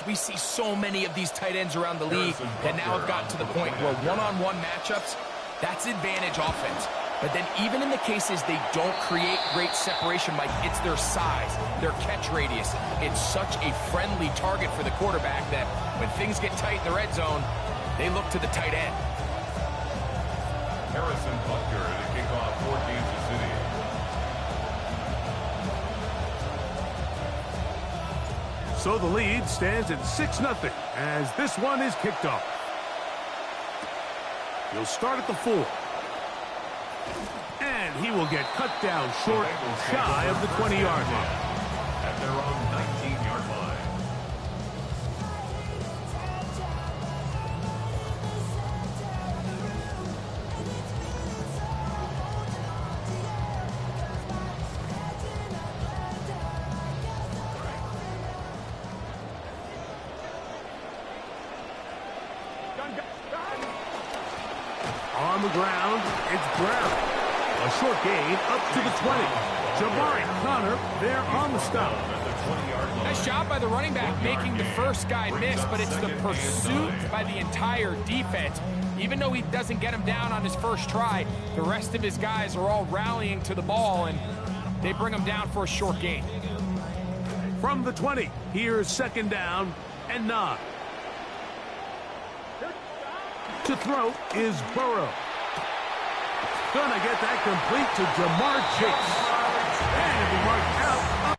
We see so many of these tight ends around the league that now have gotten to the point where one-on-one matchups, that's advantage offense. But then even in the cases they don't create great separation, Mike, it's their size, their catch radius. It's such a friendly target for the quarterback that when things get tight in the red zone, they look to the tight end. Harrison Butker to kick off for Kansas City. So the lead stands at 6-0 as this one is kicked off. He'll start at the 4. And he will get cut down short, shy of the 20-yard line. At their own 19-yard line. On the ground, it's Brown. A short gain up to the 20. Jabari Connor there on the stop. Nice job by the running back making the first guy miss, but it's the pursuit by the entire defense. Even though he doesn't get him down on his first try, the rest of his guys are all rallying to the ball, and they bring him down for a short gain. From the 20, here's 2nd down and 9. To throw is Burrow. Gonna get that complete to Jamar Chase. And it'll be marked out.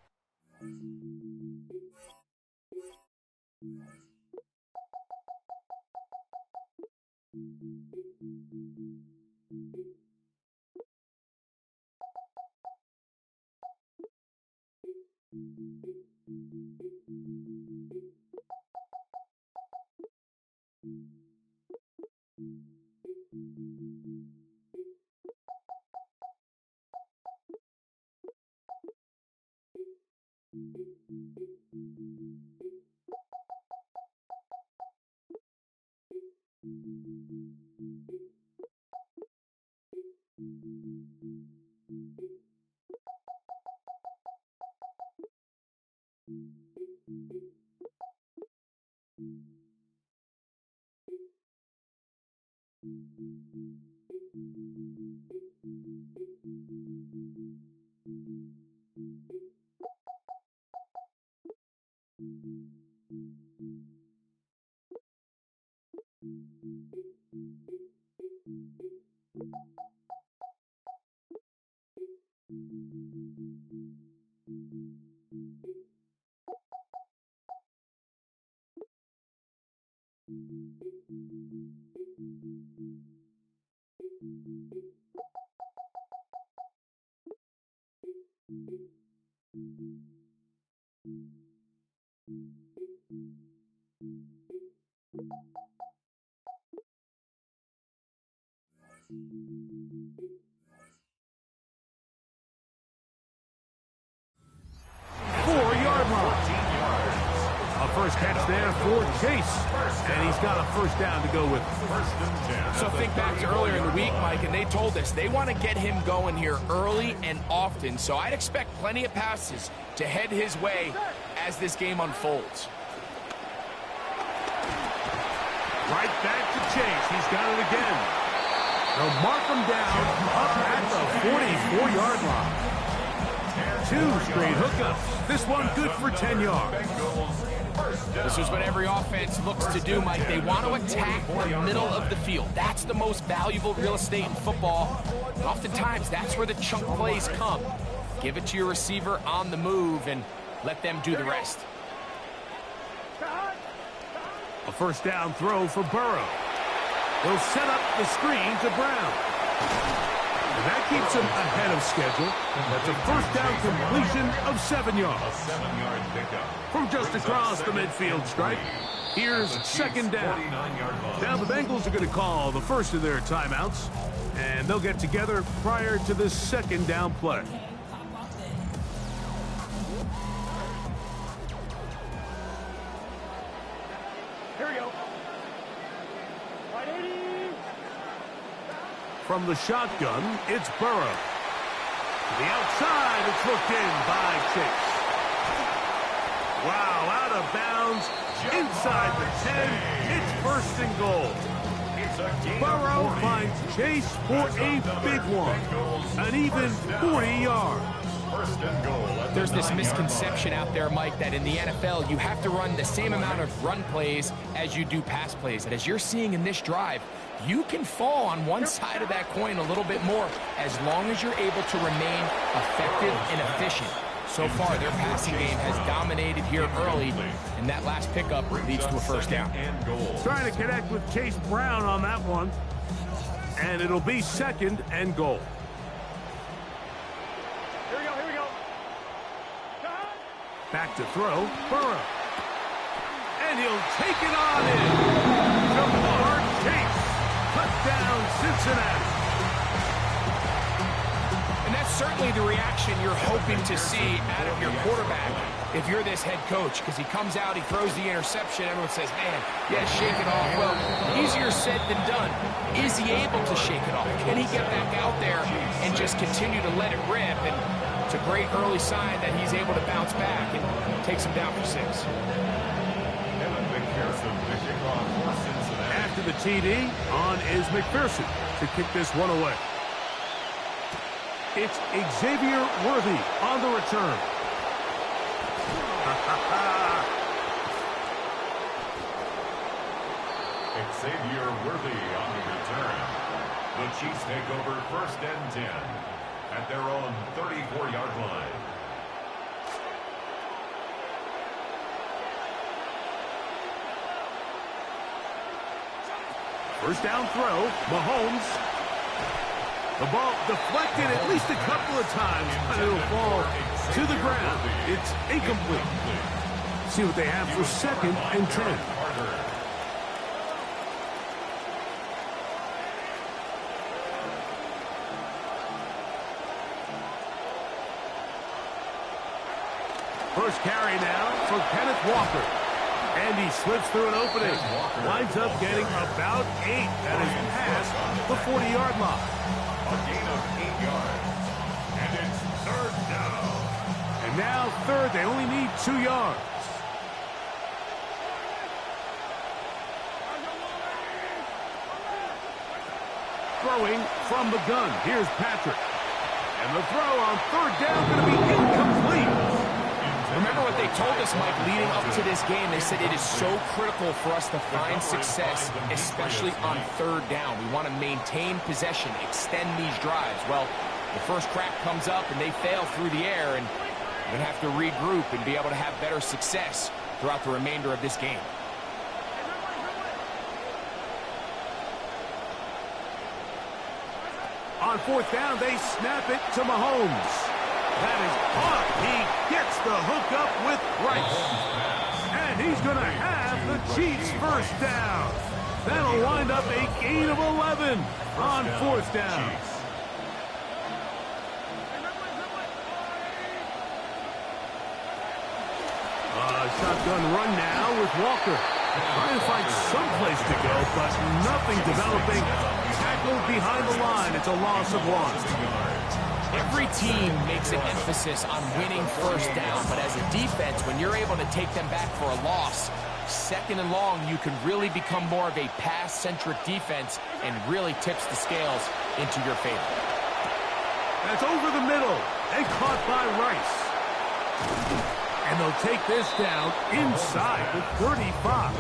First catch there for Chase, and he's got a first down to go with. So think back to earlier in the week, Mike, and they told us they want to get him going here early and often, so I'd expect plenty of passes to head his way as this game unfolds. Right back to Chase. He's got it again. They'll mark him down up at the 44-yard line. 2 straight hookups. This one good for 10 yards. This is what every offense looks to do, Mike. They want to attack the middle of the field. That's the most valuable real estate in football. And oftentimes, that's where the chunk plays come. Give it to your receiver on the move and let them do the rest. A first down throw for Burrow. He'll set up the screen to Brown. And that keeps him ahead of schedule. That's a first down completion of 7 yards. A 7-yard pickup. From just across the midfield stripe, here's 2nd down. Now the Bengals are going to call the first of their timeouts, and they'll get together prior to this 2nd down play. Here we go. From the shotgun, it's Burrow. To the outside, it's looked in by Chase. Wow, out out of bounds inside the 10. It's first and goal. Burrow finds Chase for a big one, an even 40 yards. There's this misconception out there, Mike, that in the NFL you have to run the same amount of run plays as you do pass plays. And as you're seeing in this drive, you can fall on one side of that coin a little bit more as long as you're able to remain effective and efficient. So far, their passing game has dominated here early, and that last pickup leads to a first down. Trying to connect with Chase Brown on that one. And it'll be second and goal. Here we go, here we go. Back to throw, Burrow. And he'll take it on in. Jamar Chase. Touchdown, Cincinnati. And that's certainly the reaction you're hoping to see out of your quarterback if you're this head coach, because he comes out, he throws the interception, everyone says, man, yeah, shake it off. Well, easier said than done. Is he able to shake it off? Can he get back out there and just continue to let it rip? And it's a great early sign that he's able to bounce back and takes him down for 6. After the TD, on is McPherson to kick this one away. It's Xavier Worthy on the return. Xavier Worthy on the return. The Chiefs take over first and 10 at their own 34-yard line. First down throw, Mahomes. The ball deflected at least a couple of times, but it'll fall to the ground. It's incomplete. See what they have for second and 10. First carry now for Kenneth Walker. And he slips through an opening. Winds up getting about 8. That is past the 40-yard line. A gain of 8 yards. And it's third down. And now third. They only need 2 yards. Throwing from the gun. Here's Patrick. And the throw on third down going to be incomplete. Remember what they told us, Mike, leading up to this game. They said it is so critical for us to find success, especially on third down. We want to maintain possession, extend these drives. Well, the first crack comes up and they fail through the air, and we're going to have to regroup and be able to have better success throughout the remainder of this game. On fourth down, they snap it to Mahomes. That is caught. He gets the hook up with Rice. And he's going to have the Chiefs first down. That'll wind up a gain of 11 on fourth down. Shotgun run now with Walker. Trying to find some place to go, but nothing developing. Tackled behind the line. It's a loss of 1. Every team makes an emphasis on winning first down, but as a defense, when you're able to take them back for a loss, second and long, you can really become more of a pass-centric defense and really tips the scales into your favor. That's over the middle and caught by Rice. And they'll take this down inside the 35.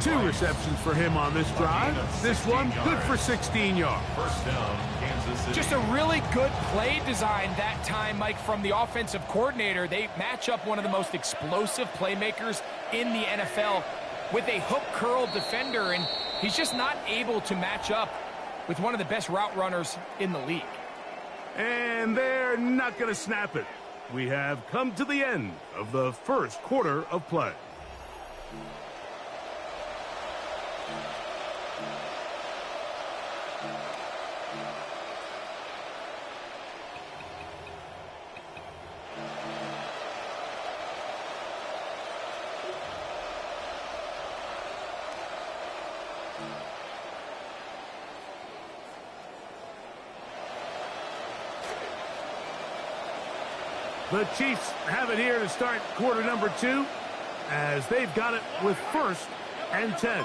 2 receptions for him on this drive. This one good for 16 yards. First down, Kansas City. Just a really good play design that time, Mike, from the offensive coordinator. They match up one of the most explosive playmakers in the NFL with a hook curl defender, and he's just not able to match up with one of the best route runners in the league. And they're not going to snap it. We have come to the end of the first quarter of play. The Chiefs have it here to start quarter number 2. as they've got it with 1st and 10.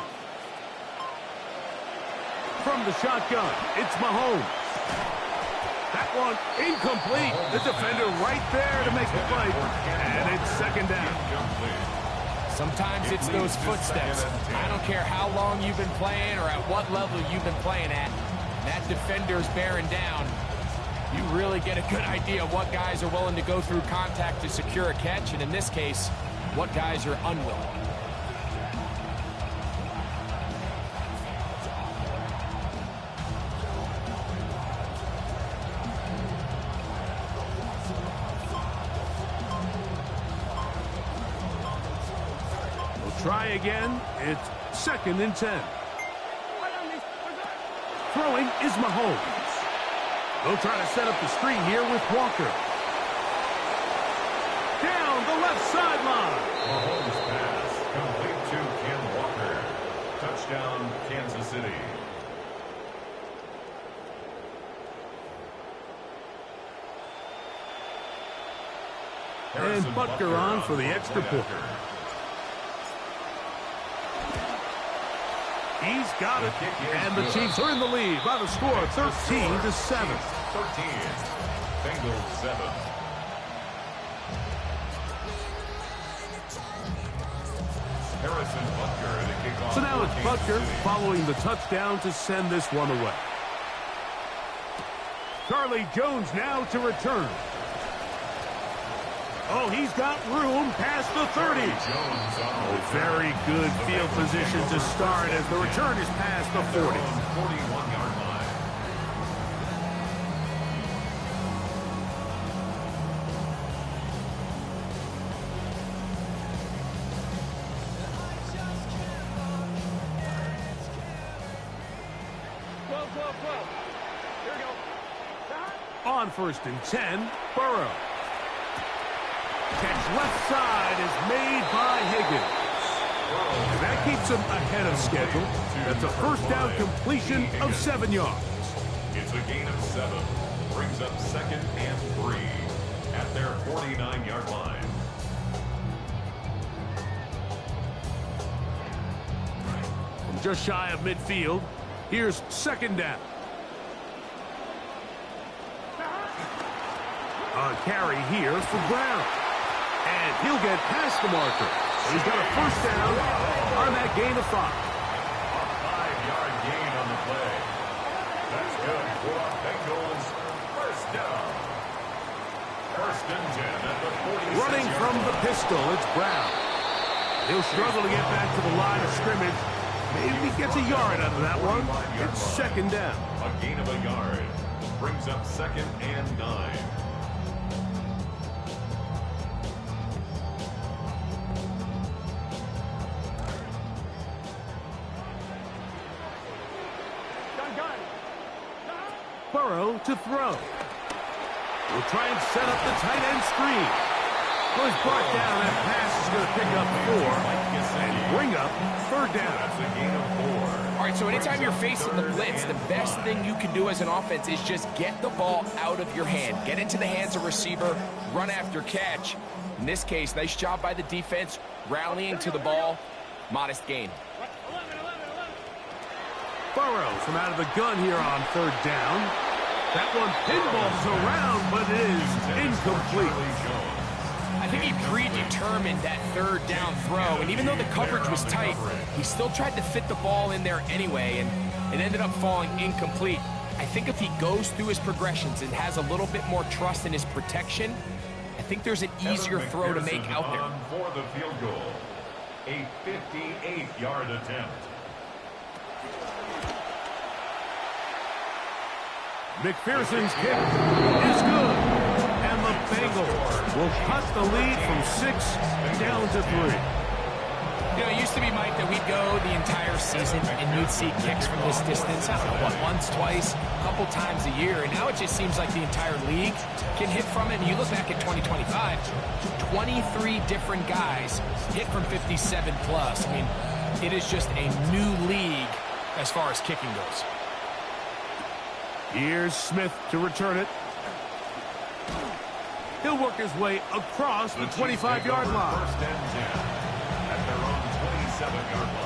From the shotgun, it's Mahomes. That one incomplete. The defender right there to make the play. And it's 2nd down. Sometimes it's those footsteps. I don't care how long you've been playing or at what level you've been playing at. That defender's bearing down. You really get a good idea of what guys are willing to go through contact to secure a catch, and in this case, what guys are unwilling. Try again. It's 2nd and 10. Throwing is Mahomes. They'll try to set up the screen here with Walker. Down the left sideline. Mahomes pass complete to Ken Walker. Touchdown, Kansas City. And Butker on for the extra point. He's got it. And the Chiefs are in the lead by the score of 13-7. 13. Bengals 7. Harrison Butker to kick off. So now it's Butker following the touchdown to send this one away. Charlie Jones now to return. Oh, he's got room past the 30. Oh, very good field position to start as the return is past the 40. 41-yard line. Here we go. On 1st and 10, Burrow. Catch left side is made by Higgins. And that keeps him ahead of schedule. That's a 1st down completion of 7 yards. It's a gain of 7. Brings up 2nd and 3 at their 49-yard line. From just shy of midfield, here's 2nd down. A carry here for Brown. And he'll get past the marker. He's got a 1st down on that gain of 5. A 5-yard gain on the play. That's good for Bengals. 1st down. 1st and 10 at the 46. Running from the pistol, it's Brown. He'll struggle to get back to the line of scrimmage. Maybe gets a yard out of that one. It's 2nd down. A gain of a yard. Brings up 2nd and 9. Burrow to throw. We'll try and set up the tight end screen. Well, he's brought down. That pass is going to pick up 4 and bring up 3rd down. That's a gain of 4. All right, so anytime you're facing the blitz, the best thing you can do as an offense is just get the ball out of your hand. Get into the hands of receiver, run after catch. In this case, nice job by the defense, rallying to the ball. Modest gain. Burrow from out of the gun here on 3rd down. That one pinballs around, but it is incomplete. I think he predetermined that 3rd down throw, and even though the coverage was tight, he still tried to fit the ball in there anyway, and it ended up falling incomplete. I think if he goes through his progressions and has a little bit more trust in his protection, I think there's an easier throw to make out there. For the field goal, a 58-yard attempt. McPherson's kick is good. And the Bengals will cut the lead from 6 down to 3. You know, it used to be, Mike, that we'd go the entire season and you'd see kicks from this distance, I don't know, what, once, twice, a couple times a year. And now it just seems like the entire league can hit from it. And you look back at 2025, 23 different guys hit from 57 plus. I mean, it is just a new league as far as kicking goes. Here's Smith to return it. He'll work his way across the 25-yard line. 1st and 10. 7-yard line.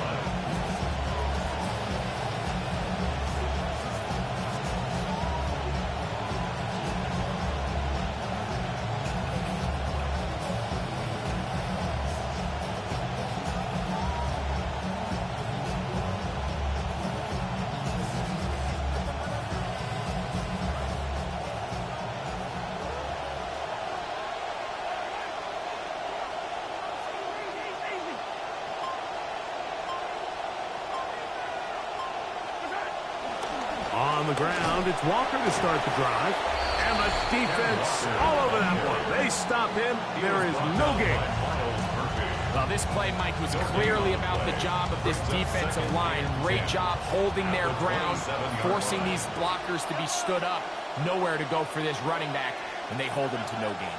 On the ground, it's Walker to start the drive. And the defense all over that one. They stop him. There is no gain. Well, this play, Mike, was clearly about the job of this defensive line. Great job holding their ground, forcing these blockers to be stood up. Nowhere to go for this running back, and they hold him to no gain.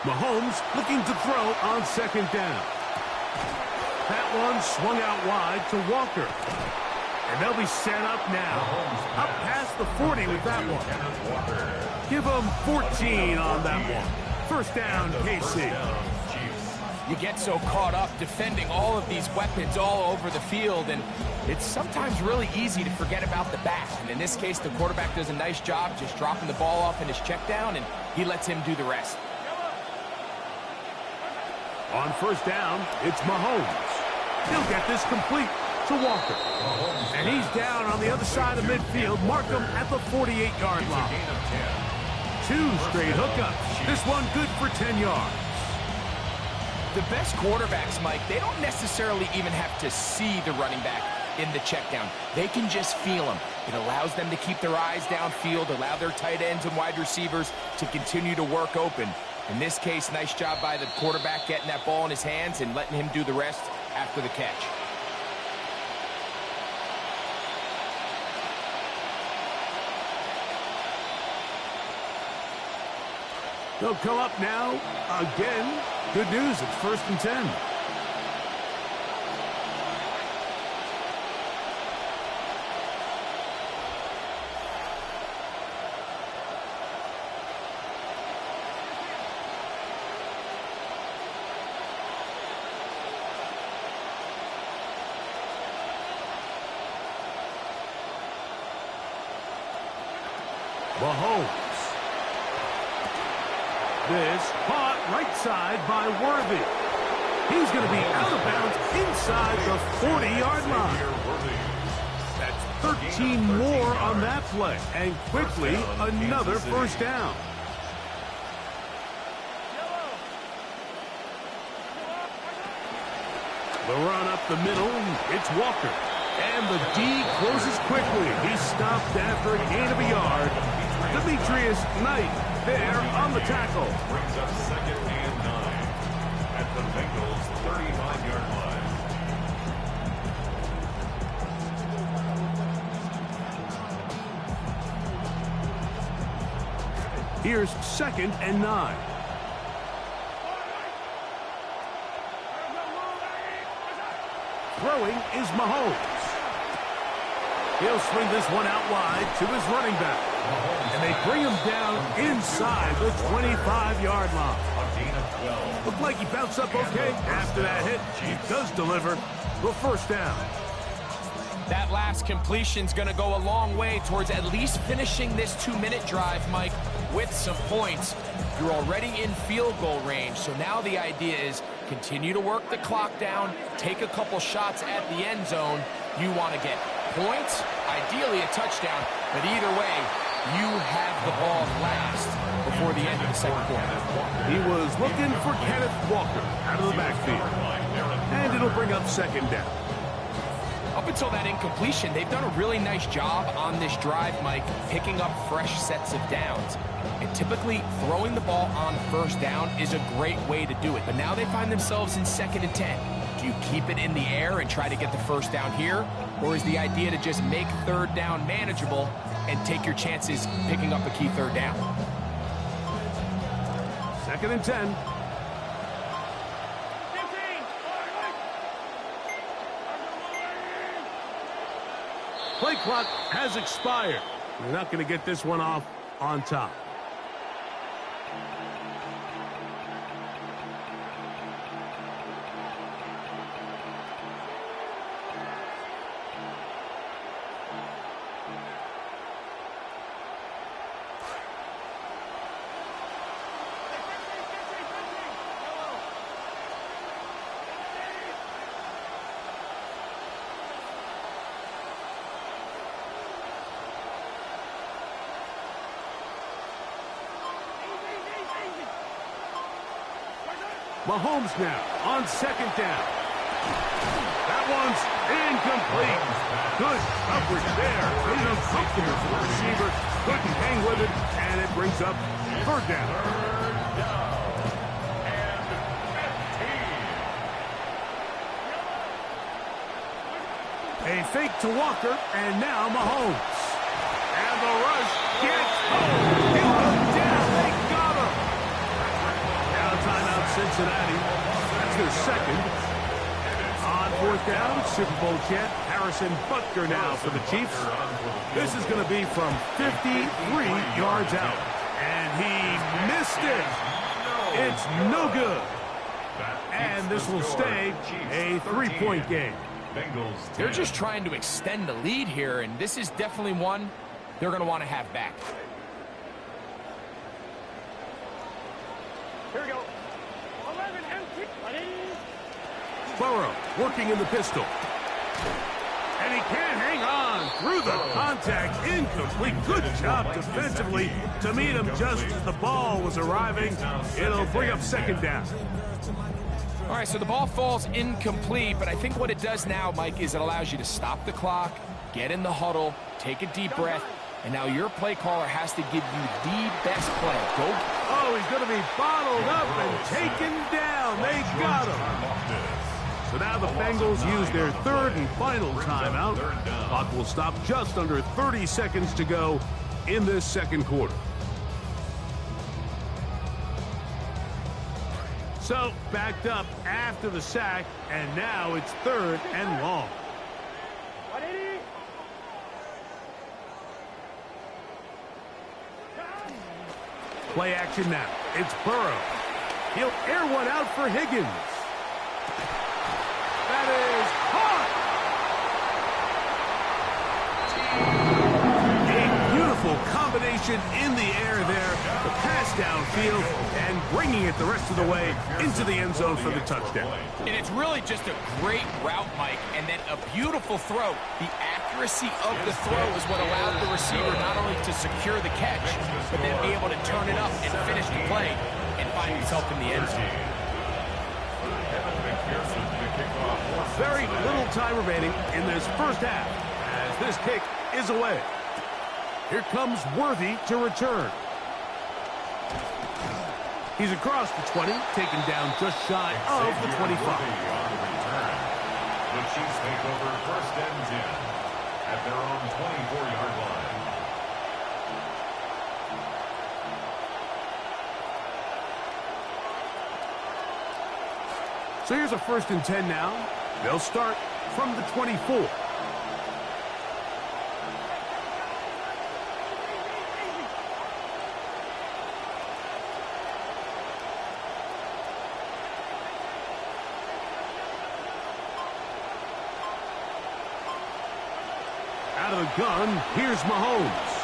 Mahomes looking to throw on second down. That one swung out wide to Walker. And they'll be set up now. Up past the 40 with that one. Give them 14 on that one. First down, KC. You get so caught up defending all of these weapons all over the field, and it's sometimes really easy to forget about the back. And in this case, the quarterback does a nice job just dropping the ball off in his check down, and he lets him do the rest. On first down, it's Mahomes. He'll get this complete to Walker. And he's down on the other side of midfield. Mark him at the 48-yard line. 2 straight hookups. This one good for 10 yards. The best quarterbacks, Mike, they don't necessarily even have to see the running back in the check down. They can just feel him. It allows them to keep their eyes downfield, allow their tight ends and wide receivers to continue to work open. In this case, nice job by the quarterback getting that ball in his hands and letting him do the rest after the catch. They'll come up now again. Good news, it's 1st and 10. Mahomes. This caught right side by Worthy. He's going to be out of bounds inside the 40-yard line. That's 13 more on that play. And quickly, another first down. The run up the middle, it's Walker. And the D closes quickly. He's stopped after a gain of a yard. Demetrius Knight there on the tackle. Brings up 2nd and 9 at the Bengals 35-yard line. Here's 2nd and 9. Throwing is Mahomes. He'll swing this one out wide to his running back. And they bring him down inside the 25-yard line. Looked like he bounced up okay after that hit. He does deliver the first down. That last completion's going to go a long way towards at least finishing this 2-minute drive, Mike, with some points. You're already in field goal range, so now the idea is continue to work the clock down, take a couple shots at the end zone. You want to get points, ideally a touchdown, but either way, you have the ball last before the end of the second quarter. He was looking for Kenneth Walker out of the backfield. And it'll bring up 2nd down. Up until that incompletion, they've done a really nice job on this drive, Mike, picking up fresh sets of downs. And typically, throwing the ball on first down is a great way to do it. But now they find themselves in 2nd and 10. Do you keep it in the air and try to get the first down here? Or is the idea to just make 3rd down manageable and take your chances picking up a key 3rd down? 2nd and 10. Play clock has expired. We're not going to get this one off on top. Mahomes now on second down. That one's incomplete. Good coverage there. Made it uncomfortable for the receiver. Couldn't hang with it, and it brings up third down. A fake to Walker, and now Mahomes. And the rush gets home. He'll go down. They got him. Now timeout Cincinnati. That's their second. On fourth down, Super Bowl champ Harrison Butker now for the Chiefs. This is going to be from 53 yards out. And he missed it. It's no good. And this will stay a three-point game. They're just trying to extend the lead here, and this is definitely one they're going to want to have back. Here we go. 11 empty. Burrow working in the pistol. And he can't hang on through the contact. Incomplete. Good job defensively to meet him just as the ball was arriving. It'll bring up second down. All right, so the ball falls incomplete, but I think what it does now, Mike, is it allows you to stop the clock, get in the huddle, take a deep breath, and now your play caller has to give you the best play. Go. Oh, he's going to be bottled up and taken down. They got him. So now the Bengals use their third and final timeout. Clock will stop just under 30 seconds to go in this second quarter. So, backed up after the sack, and now it's third and long. 180. Play action now. It's Burrow. He'll air one out for Higgins. That is caught! A beautiful combination in the air there. The pass downfield and bringing it the rest of the way into the end zone for the touchdown. And it's really just a great route, Mike, and then a beautiful throw. The accuracy of the throw is what allowed the receiver not only to secure the catch, but then be able to turn it up and finish the play and find himself in the end zone. Very little time remaining in this first half as this kick is away. Here comes Worthy to return. He's across the 20, taken down just shy of the 25. The Chiefs take over first and 10 at their own 24-yard line. So here's a first and 10 now. They'll start from the 24. Out of the gun, here's Mahomes.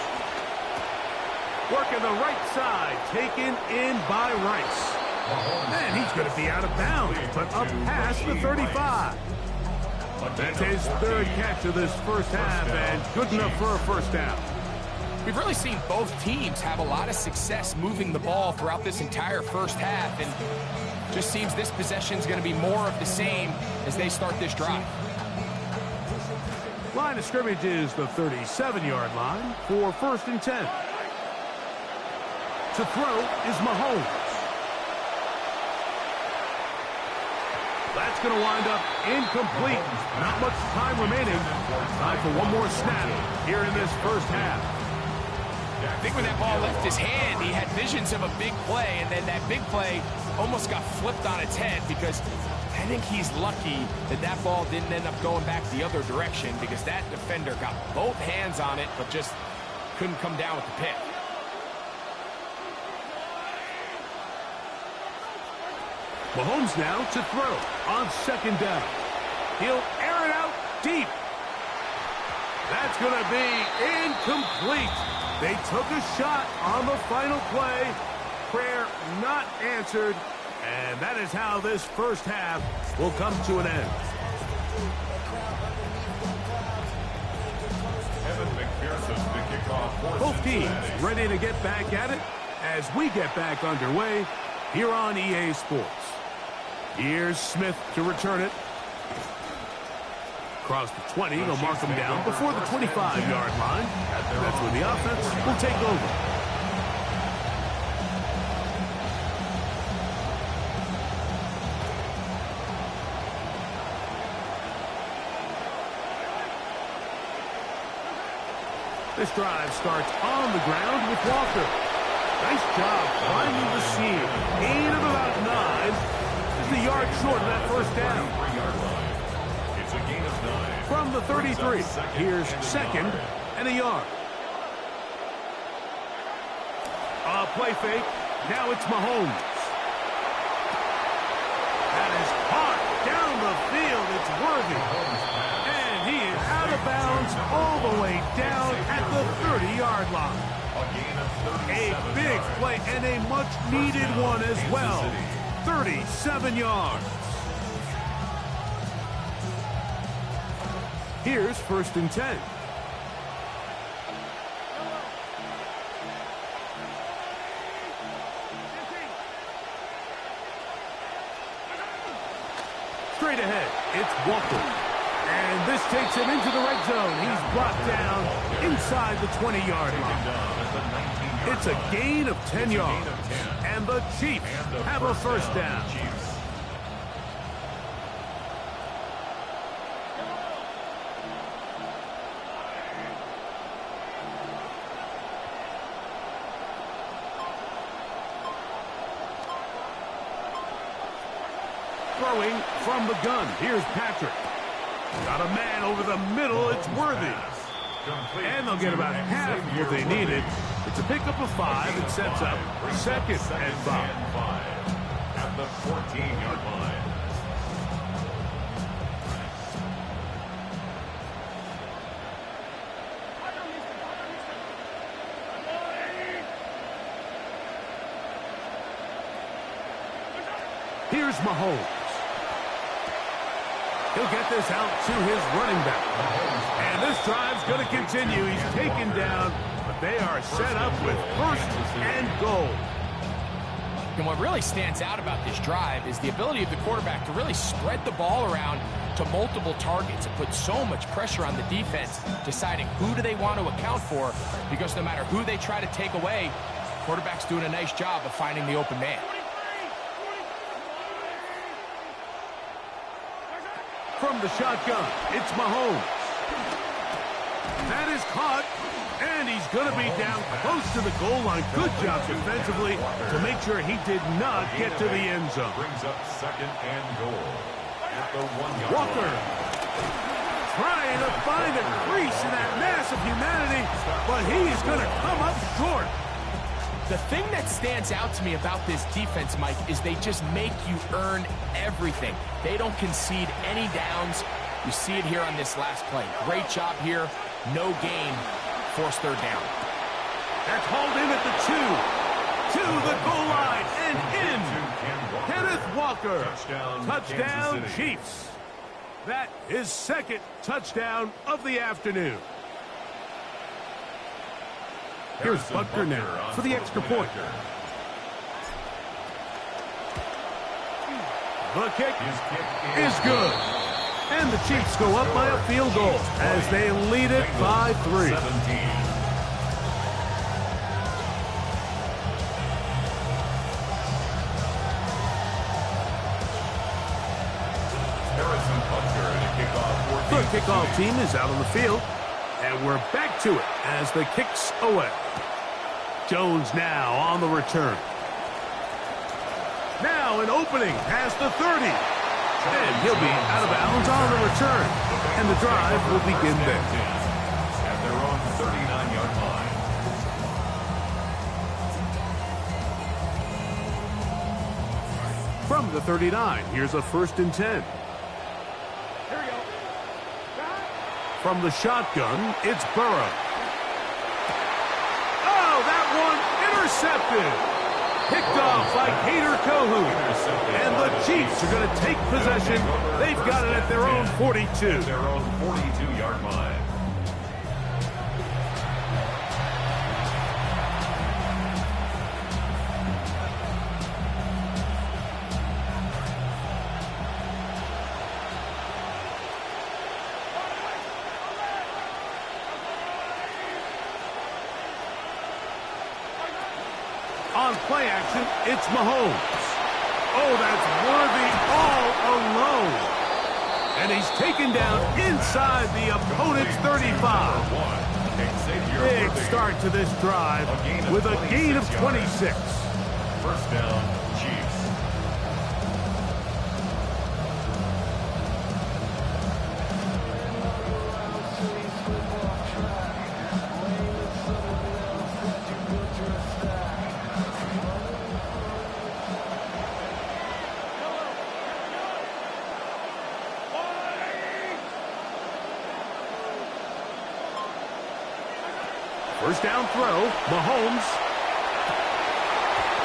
Working the right side, taken in by Rice. And he's going to be out of bounds, but up past the 35. That's his third catch of this first half, and good enough for a first down. We've really seen both teams have a lot of success moving the ball throughout this entire first half, and just seems this possession is going to be more of the same as they start this drive. Line of scrimmage is the 37-yard line for first and 10. To throw is Mahomes. That's going to wind up incomplete. Not much time remaining. Time for one more snap here in this first half. I think when that ball left his hand, he had visions of a big play, and then that big play almost got flipped on its head because I think he's lucky that that ball didn't end up going back the other direction because that defender got both hands on it but just couldn't come down with the pick. Mahomes now to throw on second down. He'll air it out deep. That's going to be incomplete. They took a shot on the final play. Prayer not answered. And that is how this first half will come to an end. Both teams ready to get back at it as we get back underway here on EA Sports. Here's Smith to return it. Across the 20, they'll mark him down before the 25-yard line. That's where the offense will take over. This drive starts on the ground with Walker. Nice job finding the seam. Gain of about 9. Just a yard short of that first down. It's a gain of 9. From the 33, here's second and a yard. A play fake. Now it's Mahomes. That is caught down the field. It's Worthy. And he is out of bounds all the way down at the 30-yard line. A big play and a much-needed one as well. 37 yards. Here's first and 10. Straight ahead, it's Walker. And this takes him into the red zone. He's brought down inside the 20-yard line. It's a gain of 10 yards. And the Chiefs have a first down. Throwing from the gun. Here's Patrick. Got a man over the middle. It's Worthy. And they'll get about half of what they needed. It's a pickup of 5. It sets up second and 5. At the 14-yard line. Here's Mahomes. He'll get this out to his running back. And this drive's going to continue. He's taken down, but they are set up with first and goal. And what really stands out about this drive is the ability of the quarterback to really spread the ball around to multiple targets. It puts so much pressure on the defense, deciding who do they want to account for, because no matter who they try to take away, quarterback's doing a nice job of finding the open man. From the shotgun, it's Mahomes. That is caught, and he's going to be down close to the goal line. Good job defensively to make sure he did not get to the end zone. Brings up second and goal at the 1-yard Walker line. trying to find a crease in that mass of humanity, but he is going to come up short. The thing that stands out to me about this defense, Mike, is they just make you earn everything. They don't concede any downs. You see it here on this last play. Great job here. No gain. Forced third down. That's hauled in at the 2. To the goal line and in. Kenneth Walker. Touchdown Chiefs. That is second touchdown of the afternoon. Here's Butker now for the extra point. The kick is good. And the Chiefs go up by a field goal as they lead it by 3. The kickoff team is out on the field. And we're back to it as the kick's away. Jones now on the return. Now an opening past the 30. And he'll be out of bounds on the return. And the drive will begin there. At their own 39-yard line. From the 39, here's a first and 10. From the shotgun, it's Burrow. Oh, that one intercepted. Picked off by Kader Kohou. And the Chiefs are going to take possession. They've got it at their own 42. Their own 42-yard line. on play action, it's Mahomes. Oh, that's worthy all alone. And he's taken down inside the opponent's 35. Big start to this drive with a gain of 26. First down, Chiefs. First down throw, Mahomes.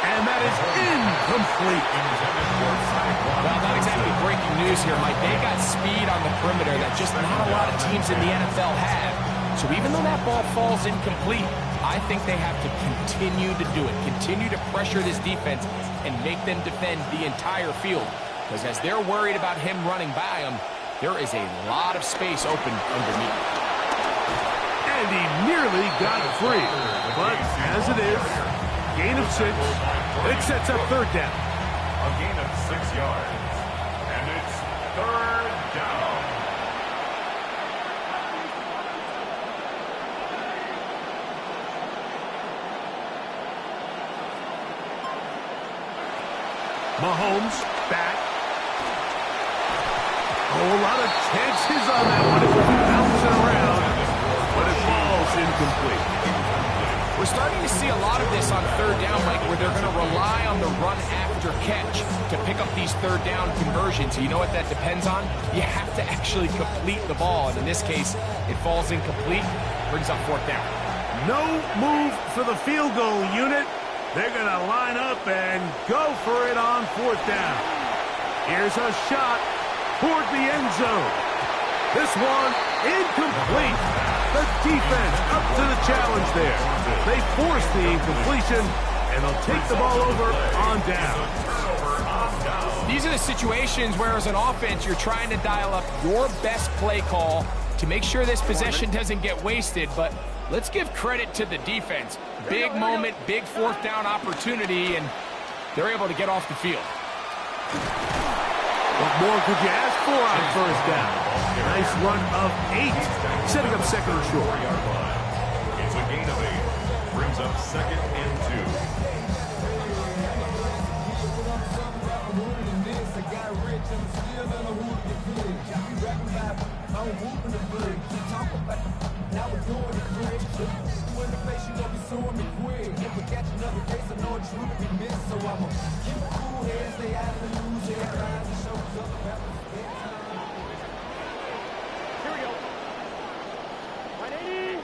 And that is incomplete. Well, not exactly breaking news here, Mike. They got speed on the perimeter that just not a lot of teams in the NFL have. So even though that ball falls incomplete, I think they have to continue to do it. Continue to pressure this defense and make them defend the entire field. Because as they're worried about him running by them, there is a lot of space open underneath. And he nearly got free. But as it is, gain of 6. It sets up third down. A gain of 6 yards. And it's third down. Mahomes back. Oh, a lot of chances on that one. It was bouncing around, but it falls incomplete. We're starting to see a lot of this on third down, Mike, where they're going to rely on the run after catch to pick up these third down conversions. You know what that depends on? You have to actually complete the ball. And in this case, it falls incomplete, brings up fourth down. No move for the field goal unit. They're going to line up and go for it on fourth down. Here's a shot toward the end zone. This one incomplete. The defense up to the challenge there. They force the incompletion, and they'll take the ball over on down. These are the situations where, as an offense, you're trying to dial up your best play call to make sure this possession doesn't get wasted. But let's give credit to the defense. Big moment, big fourth down opportunity, and they're able to get off the field. What more could you ask for on first down? Nice run of 8, setting up second and short. It's a gain of 8. Brings up second and Here we go. 180.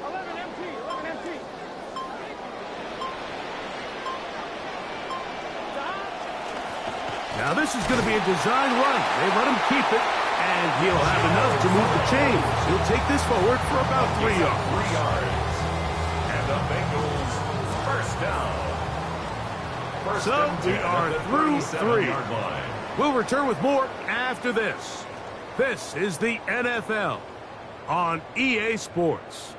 11 empty. 11 empty. Now this is going to be a design run. They let him keep it, and he'll have enough to move the chains. He'll take this forward for about 3 yards. 3 yards. And the Bengals first down. So we are through 3. We'll return with more after this. This is the NFL on EA Sports.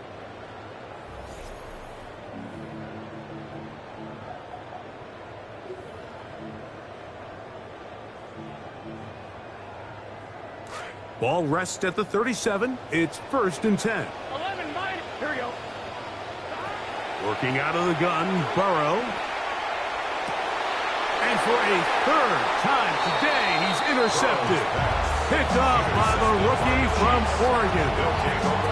Ball rests at the 37. It's first and 10. 11 mine. Here we go. Working out of the gun, Burrow. And for a third time today, he's intercepted. Picked off by the rookie from Oregon.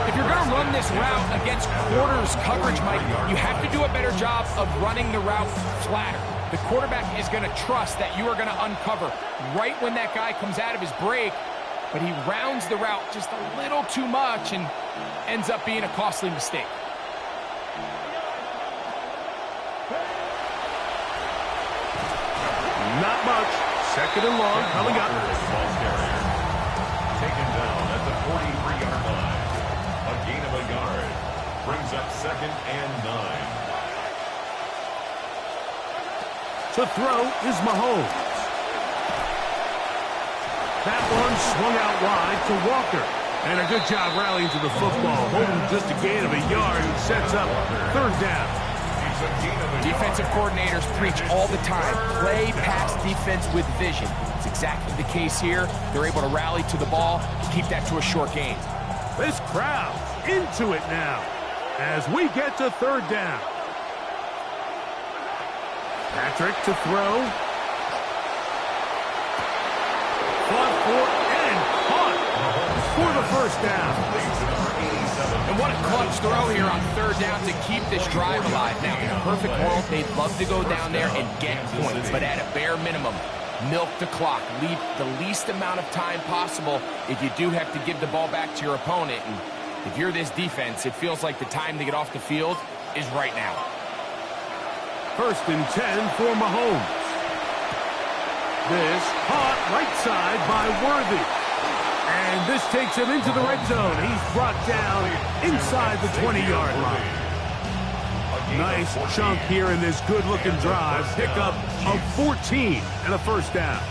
If you're going to run this route against quarters coverage, Mike, you have to do a better job of running the route flatter. The quarterback is going to trust that you are going to uncover right when that guy comes out of his break, but he rounds the route just a little too much and ends up being a costly mistake. Not much. Second and long coming up. Taken down at the 43-yard line. A gain of a yard. Brings up second and 9. To throw is Mahomes. That one swung out wide to Walker. And a good job rallying to the football. Holding just a gain of a yard and sets up third down. It's a gain of a Defensive yard. coordinators preach all the time, play pass defense with vision. It's exactly the case here. They're able to rally to the ball, keep that to a short gain. This crowd's into it now as we get to third down. Patrick to throw. Fought for and caught for the first down. And what a clutch throw here on third down to keep this drive alive. Now, in a perfect world, they'd love to go down there and get points, but at a bare minimum, milk the clock, leave the least amount of time possible if you do have to give the ball back to your opponent. And if you're this defense, it feels like the time to get off the field is right now. First and 10 for Mahomes. This caught right side by Worthy. And this takes him into the red zone. He's brought down inside the 20-yard line. Nice chunk here in this good-looking drive. Pickup of 14 and a first down.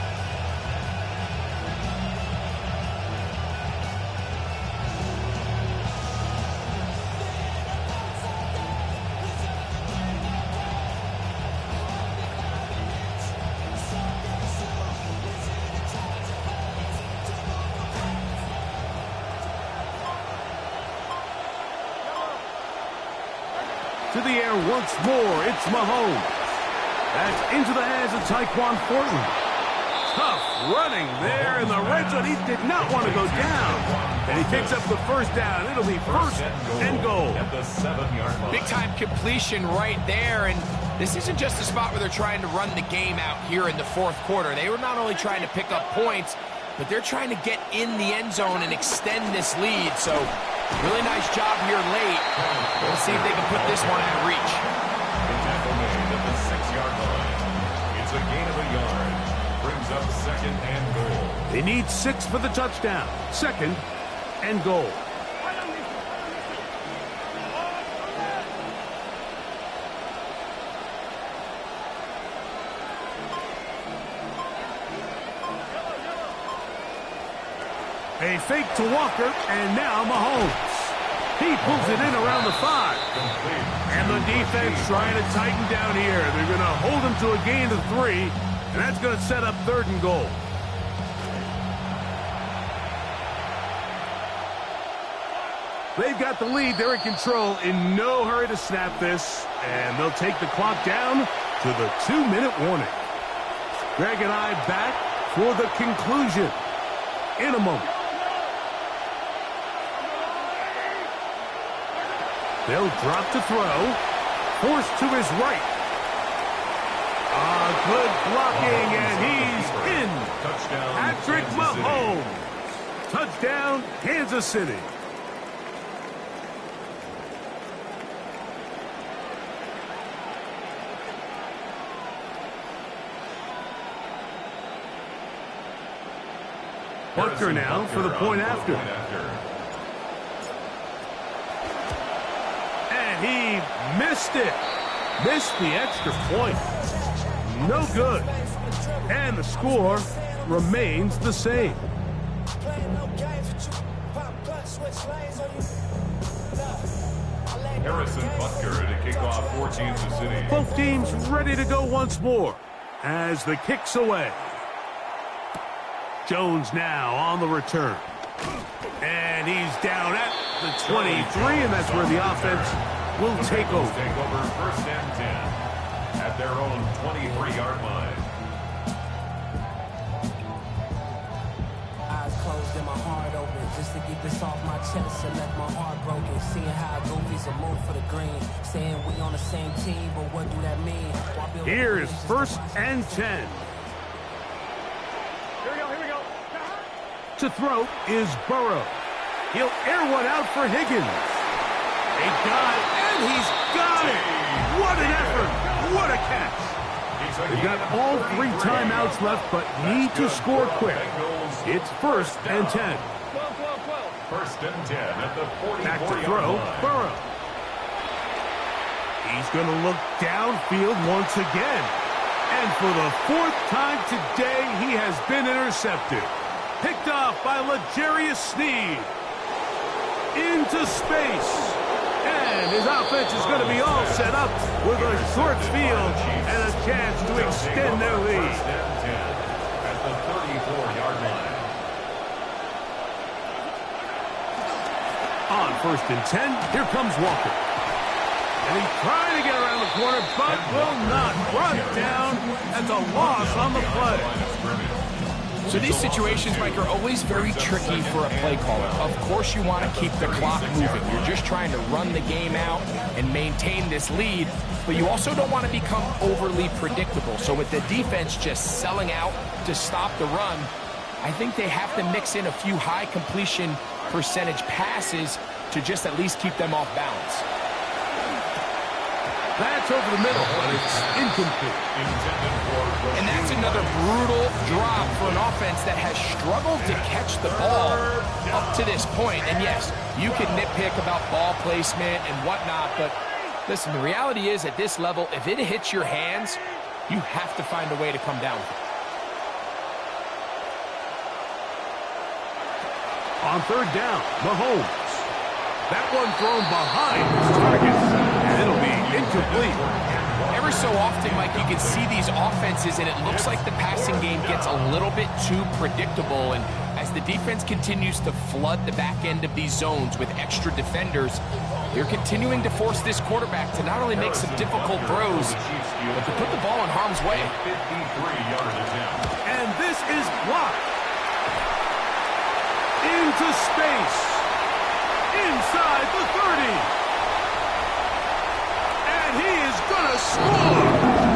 To the air once more, it's Mahomes. That's into the hands of Tyquan Thornton. Tough running there in the red zone. He did not want to go down. And he picks up the first down. It'll be first and goal. At the 7-yard line. Big-time completion right there, and this isn't just a spot where they're trying to run the game out here in the fourth quarter. They were not only trying to pick up points, but they're trying to get in the end zone and extend this lead. So really nice job here late. We'll see if they can put this one out of reach. The tackle made at the 6-yard line. It's a gain of a yard. Brings up second and goal. They need 6 for the touchdown. Second and goal. A fake to Walker, and now Mahomes. He pulls it in around the 5. And the defense trying to tighten down here. They're going to hold him to a gain of 3, and that's going to set up third and goal. They've got the lead. They're in control. In no hurry to snap this. And they'll take the clock down to the 2-minute warning. Greg and I back for the conclusion in a moment. They'll drop to throw. Forced to his right. Good blocking, and he's in. Touchdown, Patrick Kansas City. Mahomes. Touchdown, Kansas City. Butker now for the point after. And he missed it. Missed the extra point. No good. And the score remains the same. Harrison Butker to kick off for Kansas City. Both teams ready to go once more as the kick's away. Jones now on the return. And he's down at the 23, and that's where the offense will take over. Take over first and 10 at their own 23-yard line. Eyes closed and my heart open just to get this off my chest and left my heart broken. Seeing how goofies are moved for the green. Saying we on the same team, but what do that mean? Here is first and 10. Here we go. To throw is Burrow. He'll air one out for Higgins. They got it, and he's got it. What an effort. What a catch. They've got all 3 timeouts left, but need to score quick. It's first and 10. 12. First and 10 at the 44-yard Back to throw, line. Burrow. He's going to look downfield once again. And for the 4th time today, he has been intercepted. Picked off by L'Jarius Sneed. Into space. And his offense is going to be all set up with a short field and a chance to extend their lead. First and 10 at the 34-yard line. On 1st and 10, here comes Walker. And he's trying to get around the corner, but will not. Run down at the loss on the play. So these situations, Mike, are always very tricky for a play caller. Of course you want to keep the clock moving. You're just trying to run the game out and maintain this lead, but you also don't want to become overly predictable. So with the defense just selling out to stop the run, I think they have to mix in a few high completion percentage passes to just at least keep them off balance. That's over the middle, but it's incomplete. And that's another brutal drop for an offense that has struggled to catch the ball up to this point. And yes, you can nitpick about ball placement and whatnot, but listen, the reality is at this level, if it hits your hands, you have to find a way to come down with it. On 3rd down, Mahomes. That one thrown behind his target, and it'll be incomplete. Every so often, Mike, you can see these offenses, and it looks like the passing game gets a little bit too predictable. And as the defense continues to flood the back end of these zones with extra defenders, they're continuing to force this quarterback to not only make some difficult throws, but to put the ball in harm's way. 53-yard attempt. And this is blocked. Into space. Inside the 30. And he is going to score.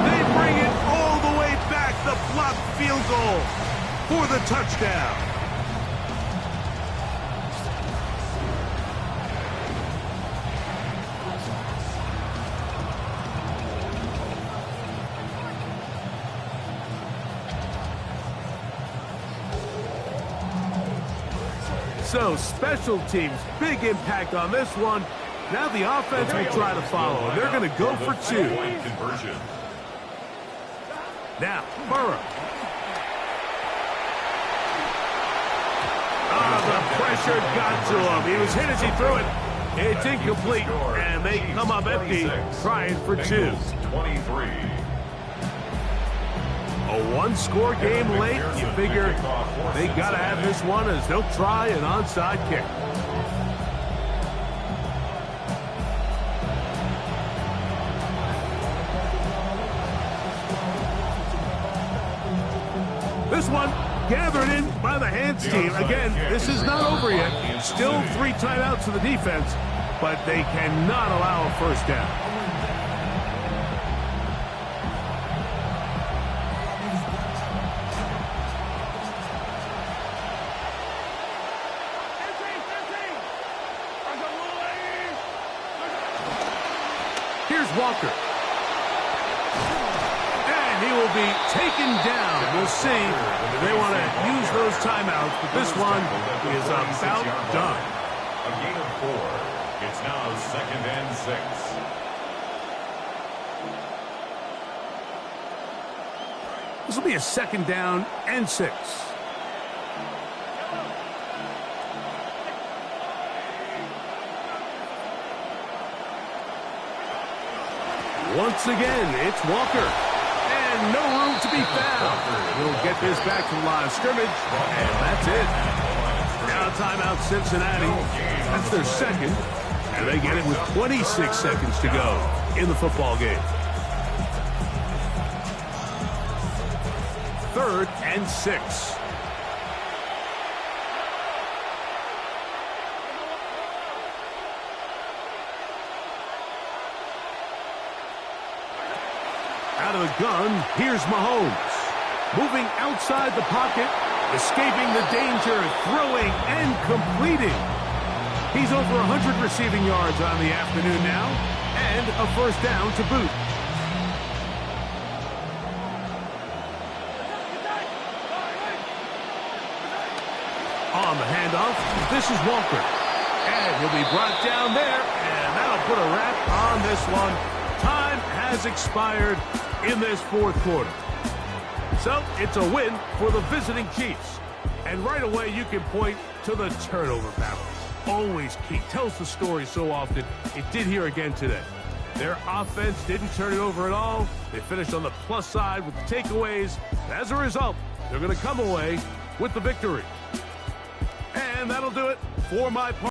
They bring it all the way back. The blocked field goal for the touchdown. So, special teams, big impact on this one. Now the offense will try to follow. They're going to go for 2. Conversion. Now, Burrow. The pressure got to him. He was hit as he threw it. It's incomplete, and they come up empty, trying for 2. 23. A one-score game late, you figure they got to have this one as they'll try an onside kick. This one gathered in by the hands team. Again, this is not over yet. Still 3 timeouts to the defense, but they cannot allow a first down. Here's Walker. And he will be taken down. We'll see if they want to use those timeouts, but this one is about done. A gain of 4. It's now 2nd and 6. This will be a 2nd down and 6. Once again, it's Walker. And no room to be found. He'll get this back to the line of scrimmage, and that's it. Now timeout Cincinnati. That's their 2nd, and they get it with 26 seconds to go in the football game. 3rd and 6. Out of the gun, here's Mahomes. Moving outside the pocket, escaping the danger, throwing and completing. He's over 100 receiving yards on the afternoon now, and a first down to boot. On the handoff, this is Walker. And he'll be brought down there, and that'll put a wrap on this one. Time has expired in this 4th quarter. So it's a win for the visiting Chiefs. And right away you can point to the turnover battle. always key. Tells the story so often. It did here again today. Their offense didn't turn it over at all. They finished on the plus side with the takeaways. As a result, they're going to come away with the victory. And that'll do it for my part.